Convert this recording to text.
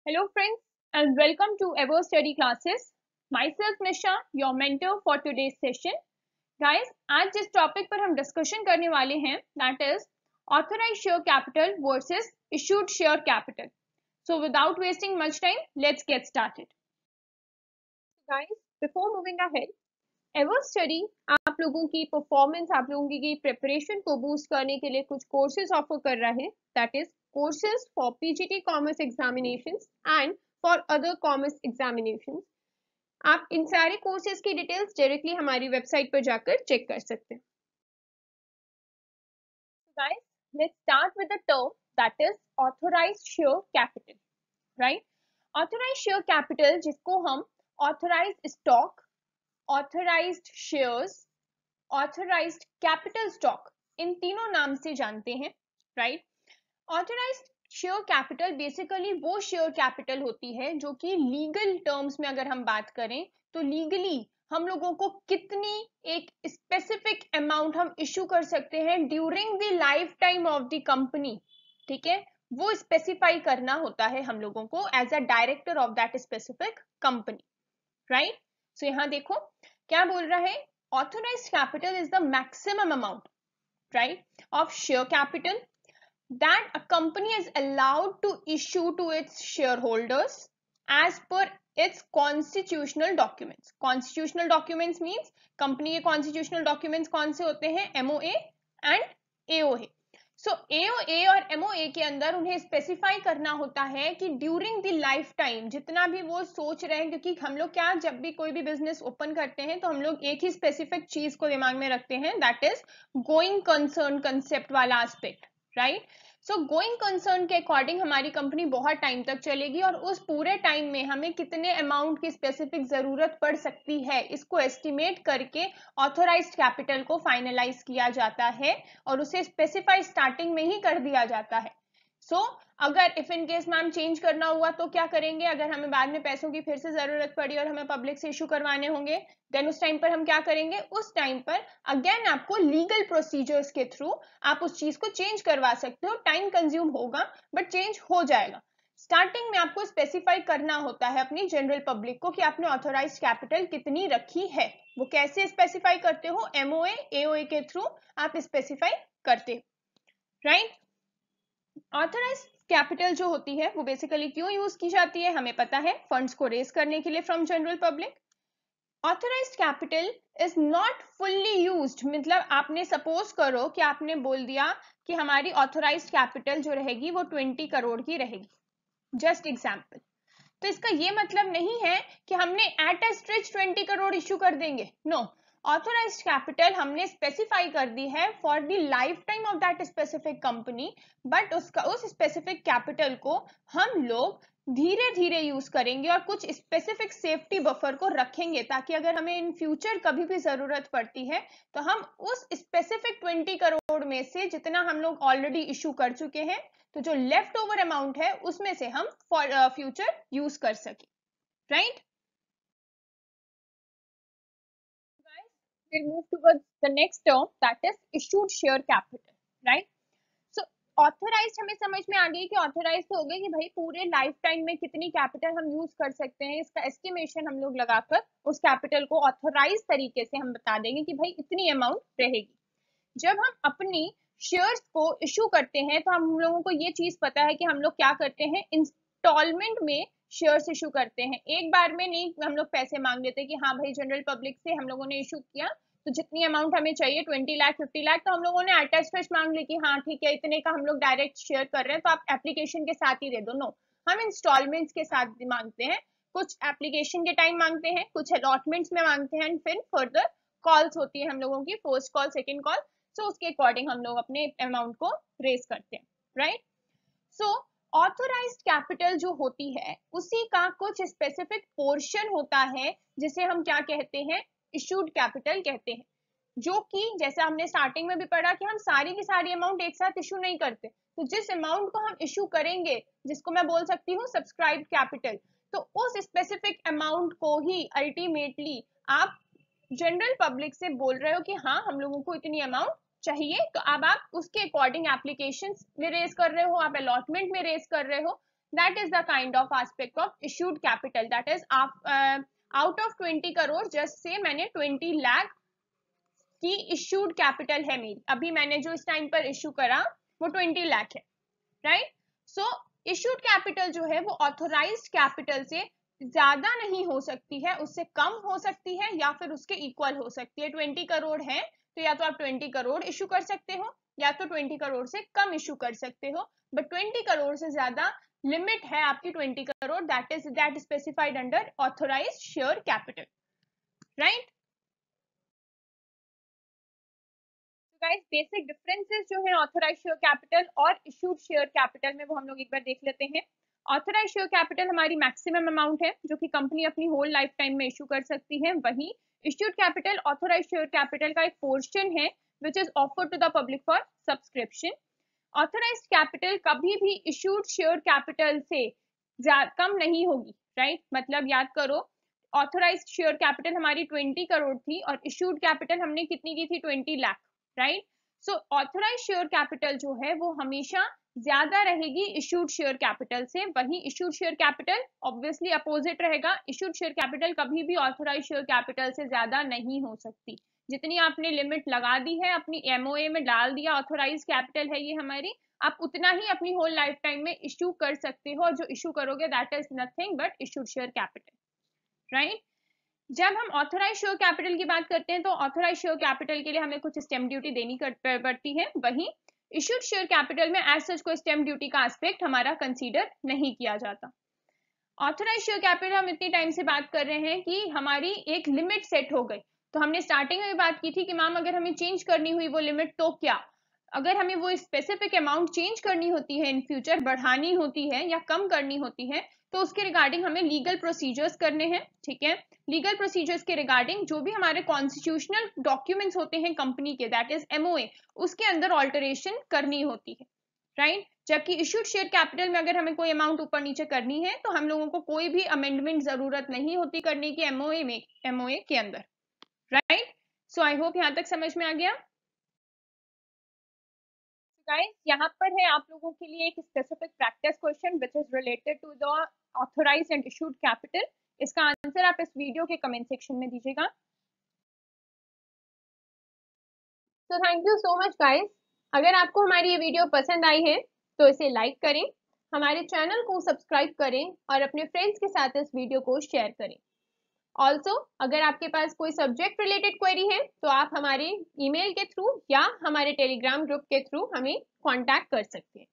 Hello friends and welcome to Ever Study Classes. Myself Nisha, your mentor for today's session. Guys, आज जिस topic पर हम discussion करने वाले हैं that is authorized share capital versus issued share capital. So without wasting much time, let's get started. Guys, before moving ahead, Ever Study आप लोगों की परफॉर्मेंस, आप लोगों की प्रिपरेशन को बूस्ट करने के लिए कुछ कोर्सेज ऑफर कर रहा है. That is courses for PGT commerce examinations and for other commerce examinations. आप इन सारे कोर्सेज की डिटेल्स डायरेक्टली हमारी वेबसाइट पर जाकर चेक कर सकते हैं. Guys, let's start with the term that is authorised share capital. Right, authorised share capital जिसको हम authorised stock, authorised shares, authorised capital stock, इन तीनों नाम से जानते हैं. Right, authorised share capital basically वो शेयर कैपिटल होती है जो कि लीगल टर्म्स में अगर हम बात करें तो लीगली हम लोगों को कितनी एक स्पेसिफिक अमाउंट हम इश्यू कर सकते हैं during the life time of the company. ठीक है, वो स्पेसिफाई करना होता है हम लोगों को as a director of that specific company. Right, so यहां देखो क्या बोल रहा है. Authorized capital is the maximum amount, right, of share capital that a company is allowed to issue to its shareholders as per its constitutional documents. Constitutional documents means company के constitutional documents कौन से होते हैं? MOA and AOA. So AOA और MOA के अंदर उन्हें specify करना होता है कि ड्यूरिंग द लाइफ टाइम जितना भी वो सोच रहे हैं, क्योंकि हम लोग क्या जब भी कोई भी बिजनेस ओपन करते हैं तो हम लोग एक ही स्पेसिफिक चीज को दिमाग में रखते हैं, that is going concern concept वाला aspect. Right, so going concern के अकॉर्डिंग हमारी कंपनी बहुत टाइम तक चलेगी और उस पूरे टाइम में हमें कितने अमाउंट की स्पेसिफिक जरूरत पड़ सकती है इसको एस्टिमेट करके ऑथराइज्ड कैपिटल को फाइनलाइज किया जाता है और उसे स्पेसिफाई स्टार्टिंग में ही कर दिया जाता है. सो अगर if in case ma'am change करना हुआ तो क्या करेंगे? अगर हमें बाद में पैसों की फिर से जरूरत पड़ी और हमें पब्लिक से इशू करवाने होंगे, देन उस टाइम पर हम क्या करेंगे? उस टाइम पर अगेन आपको लीगल प्रोसीजर्स के थ्रू आप उस चीज को चेंज करवा सकते हो. टाइम कंज्यूम होगा बट चेंज हो जाएगा. स्टार्टिंग में आपको स्पेसिफाई करना होता है अपनी जनरल पब्लिक को कि आपने ऑथराइज्ड कैपिटल कितनी रखी है. वो कैसे स्पेसिफाई करते हो? एमओए एओए के थ्रू आप स्पेसिफाई करते हो. राइट, ऑथराइज्ड कैपिटल जो होती है वो बेसिकली क्यों यूज की जाती है? हमें पता है, फंड्स को रेज करने के लिए from general public. Authorised capital is not fully used, मतलब आपने सपोज करो कि आपने बोल दिया कि हमारी ऑथराइज्ड कैपिटल जो रहेगी वो 20 करोड़ की रहेगी, जस्ट एग्जाम्पल. तो इसका ये मतलब नहीं है कि हमने at a stretch 20 crore issue कर देंगे. नो, ऑथराइज्ड कैपिटल हमने स्पेसिफाई कर दी है for the life time of that specific company, but उसका उस स्पेसिफिक कैपिटल को हम लोग धीरे धीरे यूज करेंगे और कुछ स्पेसिफिक सेफ्टी बफर को रखेंगे ताकि अगर हमें इन फ्यूचर कभी भी जरूरत पड़ती है तो हम उस स्पेसिफिक 20 करोड़ में से जितना हम लोग ऑलरेडी इशू कर चुके हैं तो जो लेफ्ट ओवर अमाउंट है उसमें से हम फॉर फ्यूचर यूज कर सके. Right, we'll move towards the next term that is issued share capital. Right, so authorised हमें समझ में आ गई कि ऑथराइज्ड हो गई कि भाई पूरे लाइफ टाइम में कितनी कैपिटल हम यूज कर सकते हैं, इसका एस्टिमेशन हम लोग लगाकर उस कैपिटल को ऑथराइज तरीके से हम बता देंगे कि भाई इतनी अमाउंट रहेगी. जब हम अपनी शेयर्स को इशू करते हैं तो हम लोगों को ये चीज पता है कि हम लोग क्या करते हैं, इंस्टॉलमेंट में शेयर्स इशू करते हैं. एक बार में नहीं हम लोग पैसे मांग लेते कि हाँ भाई जनरल पब्लिक से हम लोगों ने इशू किया तो जितनी अमाउंट हमें चाहिए 20 लाख 50 लाख तो हम लोगों ने अटैच मांग ली कि हाँ ठीक है इतने का हम लोग डायरेक्ट शेयर कर रहे हैं तो आप एप्लीकेशन के साथ ही दे दो. नो, हम इंस्टॉलमेंट्स के साथ मांगते हैं. कुछ एप्लीकेशन के टाइम मांगते हैं, कुछ अलॉटमेंट्स में मांगते हैं, फिर फर्दर कॉल्स होती है हम लोगों की, फर्स्ट कॉल सेकेंड कॉल. सो उसके अकॉर्डिंग हम लोग अपने अमाउंट को रेज करते हैं. राइट, सो ऑथराइज्ड कैपिटल जो होती है उसी का कुछ स्पेसिफिक पोर्शन होता है जिसे हम क्या कहते हैं? इशूड कैपिटल कहते हैं. जो कि जैसे हमने स्टार्टिंग में भी पढ़ा कि हम सारी की सारी अमाउंट एक साथ इशू नहीं करते. तो जिस अमाउंट को हम इशू करेंगे जिसको मैं बोल सकती हूँ सब्सक्राइब कैपिटल, तो उस स्पेसिफिक अमाउंट को ही अल्टीमेटली आप जनरल पब्लिक से बोल रहे हो कि हाँ हम लोगों को इतनी अमाउंट चाहिए. तो अब आप उसके अकॉर्डिंग एप्लीकेशन में रेज कर रहे हो, आप अलॉटमेंट में रेज कर रहे हो. that is the kind of aspect of issued capital, that is out of 20 crore just say मैंने 20 लाख की इश्यूड कैपिटल है मेरी, अभी मैंने जो इस टाइम पर इश्यू करा वो 20 लाख है, राइट। सो इश्यूड कैपिटल जो है वो ऑथोराइज्ड कैपिटल से ज्यादा नहीं हो सकती है, उससे कम हो सकती है या फिर उसके इक्वल हो सकती है। 20 करोड़ है तो या तो आप 20 करोड़ इशू कर सकते हो या तो 20 करोड़ से कम इशू कर सकते हो, बट 20 करोड़ से ज्यादा लिमिट है आपकी 20 crore, that specified under authorised share capital, right. Guys basic differences जो है ऑथोराइज्ड शेयर कैपिटल और इशूड शेयर कैपिटल में वो हम लोग एक बार देख लेते हैं। ऑथोराइज्ड शेयर कैपिटल हमारी मैक्सिमम अमाउंट है जो कि कंपनी अपनी होल लाइफ टाइम में इशू कर सकती है, वहीं issued capital authorised share capital का एक पोर्शन है which is offered to the public for subscription. Authorised capital कभी भी इशूड शेयर कैपिटल से कम नहीं होगी, राइट। मतलब याद करो ऑथोराइज्ड शेयर कैपिटल हमारी 20 करोड़ थी और इशूड कैपिटल हमने कितनी की थी 20 लाख, राइट। सो ऑथोराइज्ड शेयर कैपिटल जो है वो हमेशा ज्यादा रहेगी इशूड शेयर कैपिटल से, वही issued share capital obviously opposite रहेगा। इशूड शेयर कैपिटल कभी भी ऑथोराइज्ड शेयर कैपिटल से ज्यादा नहीं हो सकती। जितनी आपने लिमिट लगा दी है अपनी एमओए में डाल दिया ऑथोराइज्ड कैपिटल है ये हमारी, आप उतना ही अपनी होल लाइफ टाइम में इशू कर सकते हो, और जो इशू करोगे that is nothing but issued share capital, right. जब हम ऑथोराइज शेयर कैपिटल की बात करते हैं तो ऑथोराइज शेयर कैपिटल के लिए हमें कुछ स्टैम्प ड्यूटी देनी पड़ती है, वहीं इश्यूड शेयर कैपिटल में एज सच कोई स्टैम्प ड्यूटी का एस्पेक्ट हमारा कंसीडर नहीं किया जाता। ऑथोराइज शेयर कैपिटल हम इतनी टाइम से बात कर रहे हैं कि हमारी एक लिमिट सेट हो गई, तो हमने स्टार्टिंग में बात की थी कि मैम अगर हमें चेंज करनी हुई वो लिमिट तो क्या, अगर हमें वो स्पेसिफिक अमाउंट चेंज करनी होती है इन फ्यूचर, बढ़ानी होती है या कम करनी होती है, तो उसके रिगार्डिंग हमें लीगल प्रोसीजर्स करने हैं, ठीक है। लीगल प्रोसीजर्स के रिगार्डिंग जो भी हमारे कॉन्स्टिट्यूशनल डॉक्यूमेंट्स होते हैं कंपनी के, दैट इज एमओए, उसके अंदर ऑल्टरेशन करनी होती है, राइट। जबकि इश्यूड शेयर कैपिटल में अगर हमें कोई अमाउंट ऊपर नीचे करनी है तो हम लोगों को कोई भी अमेंडमेंट जरूरत नहीं होती करने की एमओए के अंदर, राइट। सो आई होप यहां तक समझ में आ गया। गाइस यहाँ पर है आप लोगों के लिए एक specific practice question which is related to the authorised and issued capital. इसका आंसर आप इस वीडियो के कमेंट सेक्शन में दीजिएगा। तो thank you so much guys. अगर आपको हमारी ये वीडियो पसंद आई है तो इसे लाइक करें, हमारे चैनल को सब्सक्राइब करें और अपने फ्रेंड्स के साथ इस वीडियो को शेयर करें। ऑल्सो अगर आपके पास कोई सब्जेक्ट रिलेटेड क्वेरी है तो आप हमारे ईमेल के थ्रू या हमारे टेलीग्राम ग्रुप के थ्रू हमें कांटेक्ट कर सकते हैं।